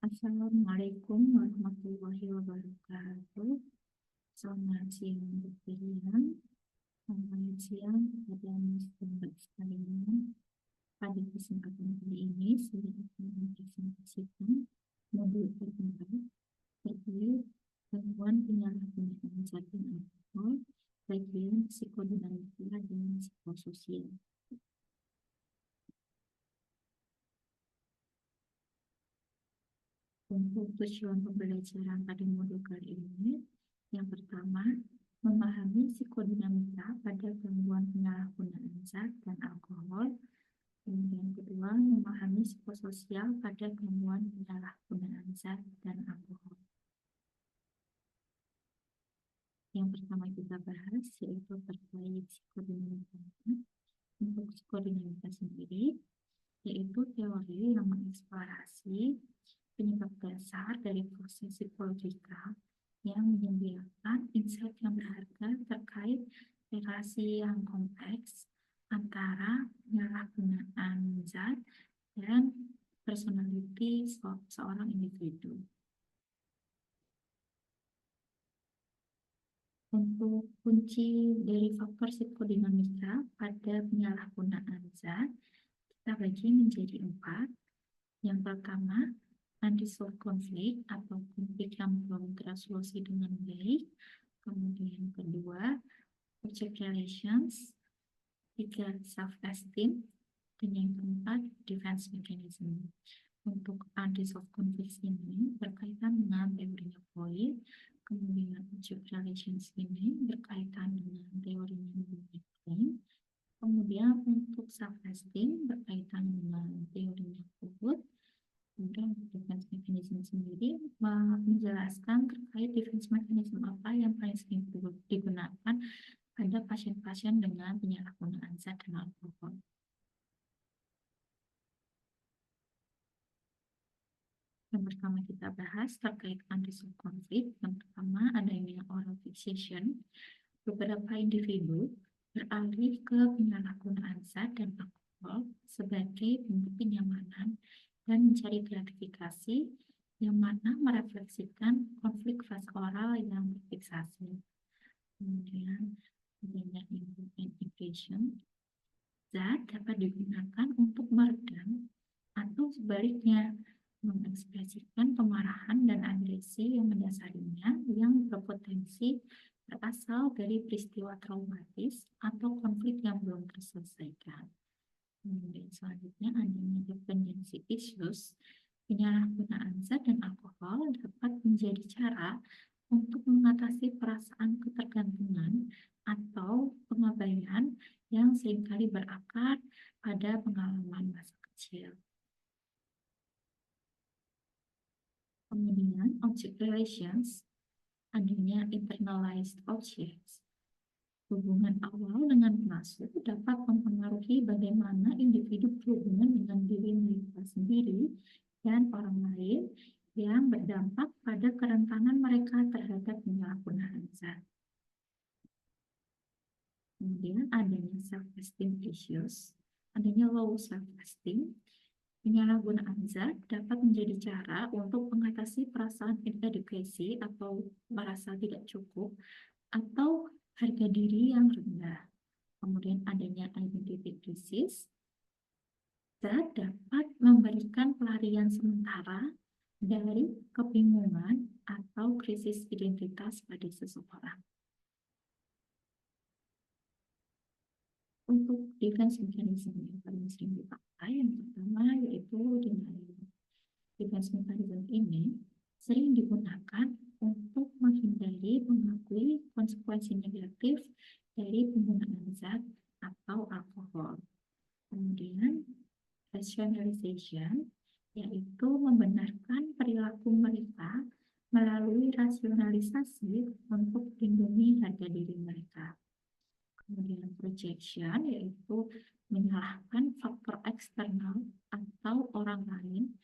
Assalamualaikum warahmatullahi wabarakatuh. Selamat siang untuk kalian. Selamat siang kepada Bapak sekalian. Pada kesempatan kali ini, saya akan mempresentasikan modul keempat terkait gangguan penyalahgunaan zat dan alkohol, bagian psikodinamika dan psikososial. Untuk tujuan pembelajaran pada modul kali ini, yang pertama, memahami psikodinamika pada gangguan penyalahgunaan zat dan alkohol. Kemudian kedua, memahami psikososial pada gangguan penyalahgunaan zat dan alkohol. Yang pertama kita bahas yaitu terkait psikodinamika. Untuk psikodinamika sendiri, yaitu teori yang mengeksplorasi penyebab dasar dari proses psikologikal yang menyediakan insight yang berharga terkait relasi yang kompleks antara penyalahgunaan zat dan personality seorang individu. Untuk kunci dari faktor psikodinamika pada penyalahgunaan zat, kita bagi menjadi 4. Yang pertama, unresolved konflik atau konflik yang belum tersolusi dengan baik. Kemudian kedua, object relations. 3, self-esteem. Dan yang keempat, defense mechanism. Untuk unresolved konflik ini berkaitan dengan teorinya Freud. Kemudian object relations ini berkaitan dengan teorinya Bloom. Kemudian untuk self-esteem berkaitan dengan teorinya Freud. Kemudian defense mechanism sendiri menjelaskan terkait defense mechanism apa yang paling sering digunakan pada pasien-pasien dengan penyalahgunaan zat dan alkohol. Yang pertama kita bahas terkait unresolved conflict. Yang pertama adanya oral fixation. Beberapa individu beralih ke penyalahgunaan zat dan alkohol sebagai bentuk kenyamanan dan mencari gratifikasi yang mana merefleksikan konflik fase oral yang berfiksasi. Kemudian adanya inhibition. Zat dapat digunakan untuk meredam atau sebaliknya mengekspresikan kemarahan dan agresi yang mendasarinya yang berpotensi berasal dari peristiwa traumatis atau konflik yang belum terselesaikan. Kemudian selanjutnya adanya dependency issues. Penyalahgunaan zat dan alkohol dapat menjadi cara untuk mengatasi perasaan ketergantungan atau pengabaian yang seringkali berakar pada pengalaman masa kecil. Kemudian object relations, adanya internalized objects. Hubungan awal dengan pengasuh dapat mempengaruhi bagaimana individu berhubungan dengan diri mereka sendiri dan orang lain yang berdampak pada kerentanan mereka terhadap penyalahgunaan zat. Kemudian adanya self-esteem issues, adanya low self-esteem. Penyalahgunaan zat dapat menjadi cara untuk mengatasi perasaan inadequacy atau merasa tidak cukup atau harga diri yang rendah. Kemudian adanya identity crisis. Zat dapat memberikan pelarian sementara dari kebingungan atau krisis identitas pada seseorang. Untuk defense mechanism yang paling sering dipakai, yang pertama yaitu denial. Defense mechanism ini sering digunakan untuk menghindari mengakui konsekuensi negatif dari penggunaan zat atau alkohol. Kemudian rationalization, yaitu membenarkan perilaku mereka melalui rasionalisasi untuk melindungi harga diri mereka. Kemudian projection, yaitu menyalahkan faktor eksternal atau orang lain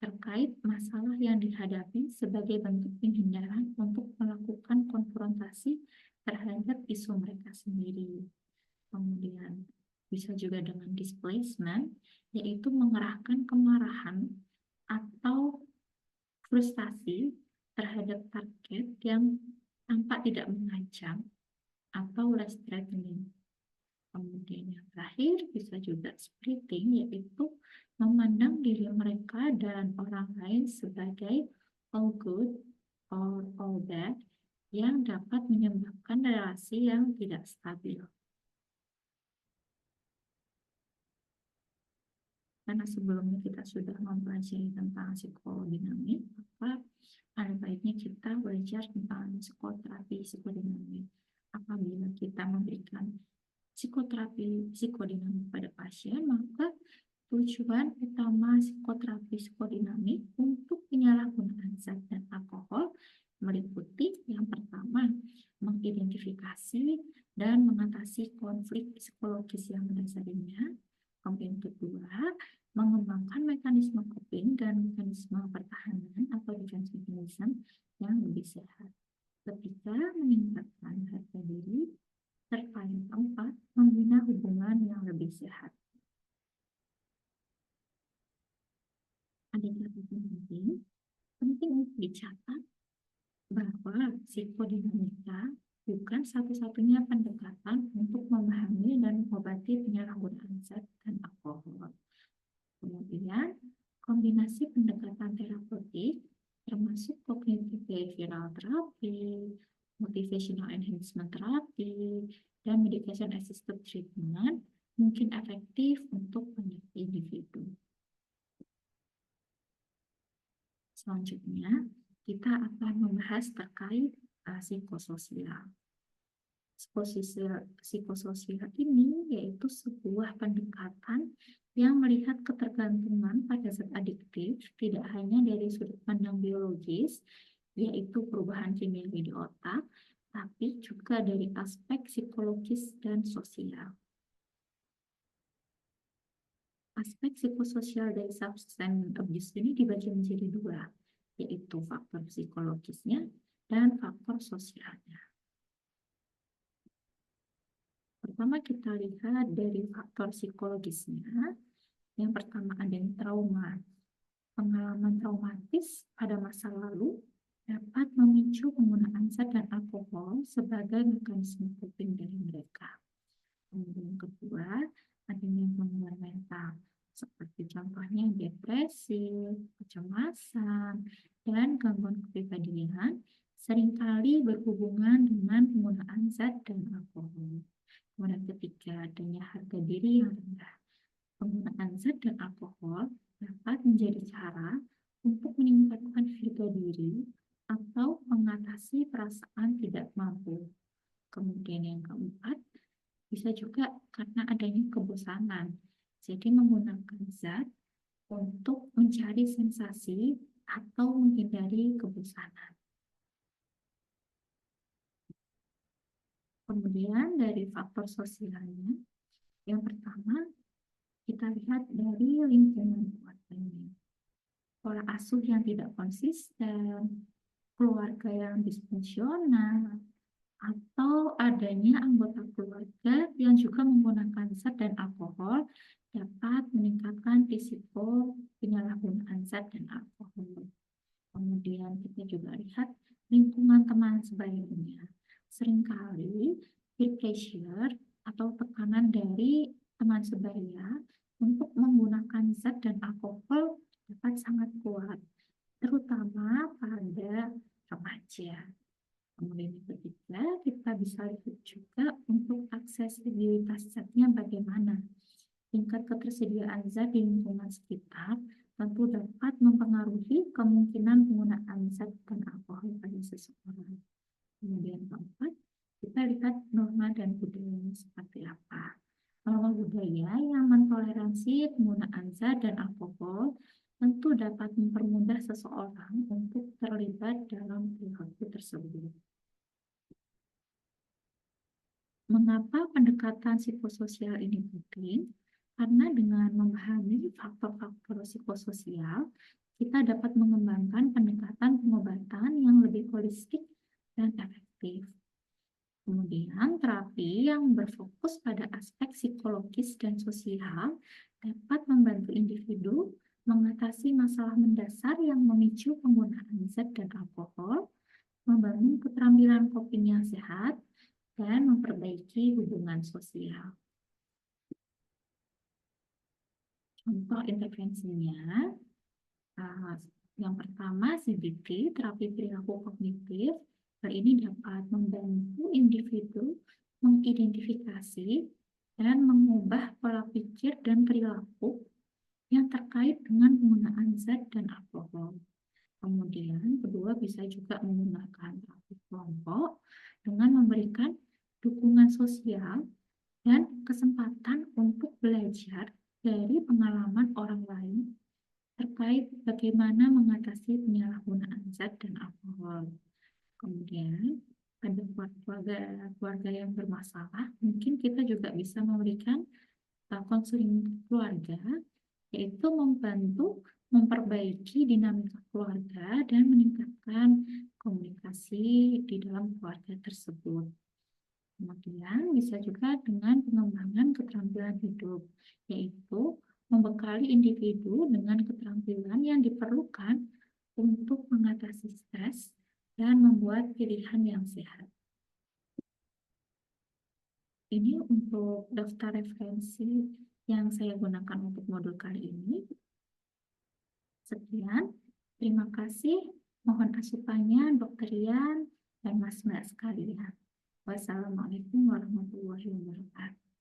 terkait masalah yang dihadapi sebagai bentuk penghindaran untuk melakukan konfrontasi terhadap isu mereka sendiri. Kemudian bisa juga dengan displacement, yaitu mengerahkan kemarahan atau frustasi terhadap target yang tampak tidak mengancam atau less threatening. Kemudian yang terakhir bisa juga splitting, yaitu memandang diri mereka dan orang lain sebagai all good or all bad yang dapat menyebabkan relasi yang tidak stabil. Karena sebelumnya kita sudah mempelajari tentang psikodinamik, maka ada baiknya kita belajar tentang psikoterapi psikodinamik. Apabila kita memberikan psikoterapi psikodinamik pada pasien, maka tujuan utama psikoterapi psikodinamik untuk penyalahgunaan zat dan alkohol meliputi yang pertama, mengidentifikasi dan mengatasi konflik psikologis yang mendasarinya. Kemudian kedua, mengembangkan mekanisme coping dan mekanisme pertahanan atau defense mechanism yang lebih sehat. Ketiga, meningkatkan harga diri. Serta yang keempat, membina hubungan yang lebih sehat. Ada catatan penting untuk dicatat bahwa psikodinamika bukan satu-satunya pendekatan untuk memahami dan mengobati penyalahgunaan zat dan alkohol. Kemudian, kombinasi pendekatan terapeutik termasuk cognitive behavioral therapy, motivational enhancement therapy, dan medication assisted treatment mungkin efektif untuk banyak individu. Selanjutnya, kita akan membahas terkait psikososial. Psikososial ini yaitu sebuah pendekatan yang melihat ketergantungan pada zat adiktif tidak hanya dari sudut pandang biologis, yaitu perubahan kimiawi di otak, tapi juga dari aspek psikologis dan sosial. Aspek psikososial dari substance abuse ini dibagi menjadi dua, yaitu faktor psikologisnya dan faktor sosialnya. Pertama kita lihat dari faktor psikologisnya. Yang pertama adanya trauma. Pengalaman traumatis pada masa lalu dapat memicu penggunaan zat dan alkohol sebagai mekanisme coping dari mereka. Kemudian kedua, adanya gangguan mental, seperti contohnya depresi, kecemasan, dan gangguan kepribadian seringkali berhubungan dengan penggunaan zat dan alkohol. Kemudian ketiga, adanya harga diri yang rendah. Penggunaan zat dan alkohol dapat menjadi cara untuk meningkatkan harga diri atau mengatasi perasaan tidak mampu. Kemudian yang keempat, bisa juga karena adanya kebosanan. Jadi menggunakan zat untuk mencari sensasi atau menghindari kebosanan. Kemudian dari faktor sosialnya, yang pertama kita lihat dari lingkungan keluarganya. Pola asuh yang tidak konsisten, keluarga yang disfungsional, atau adanya anggota keluarga yang juga menggunakan zat dan alkohol dapat meningkatkan risiko penyalahgunaan zat dan alkohol. Kemudian kita juga lihat lingkungan teman sebayanya. Seringkali peer pressure atau tekanan dari teman sebaya untuk menggunakan zat dan alkohol dapat sangat kuat, terutama pada remaja. Kemudian yang ketiga, kita bisa lihat juga untuk aksesibilitas zatnya bagaimana. Tingkat ketersediaan zat di lingkungan sekitar tentu dapat mempengaruhi kemungkinan penggunaan zat dan alkohol pada seseorang. Kemudian keempat, kita lihat norma dan budayanya seperti apa. Norma budaya yang mentoleransi penggunaan zat dan alkohol tentu dapat mempermudah seseorang untuk terlibat dalam perilaku tersebut. Mengapa pendekatan psikososial ini penting? Karena dengan memahami faktor-faktor psikososial, kita dapat mengembangkan pendekatan pengobatan yang lebih holistik dan efektif. Kemudian, terapi yang berfokus pada aspek psikologis dan sosial dapat membantu individu mengatasi masalah mendasar yang memicu penggunaan zat dan alkohol, membangun keterampilan coping yang sehat, dan memperbaiki hubungan sosial. Contoh intervensinya, yang pertama CBT, terapi perilaku kognitif. Hal ini dapat membantu individu mengidentifikasi dan mengubah pola pikir dan perilaku yang terkait dengan penggunaan zat dan alkohol. Kemudian, kedua bisa juga menggunakan terapi kelompok dengan memberikan dukungan sosial dan kesempatan untuk belajar dari pengalaman orang lain terkait bagaimana mengatasi penyalahgunaan zat dan alkohol. Kemudian, pada keluarga yang bermasalah, mungkin kita juga bisa memberikan konseling keluarga, yaitu membantu memperbaiki dinamika keluarga dan meningkatkan komunikasi di dalam keluarga tersebut. Kemudian bisa juga dengan pengembangan keterampilan hidup, yaitu membekali individu dengan keterampilan yang diperlukan untuk mengatasi stres dan membuat pilihan yang sehat. Ini untuk daftar referensi yang saya gunakan untuk modul kali ini. Sekian, terima kasih. Mohon asupannya Dr. Rian dan Mas Mbak sekalian. Wassalamualaikum warahmatullahi wabarakatuh.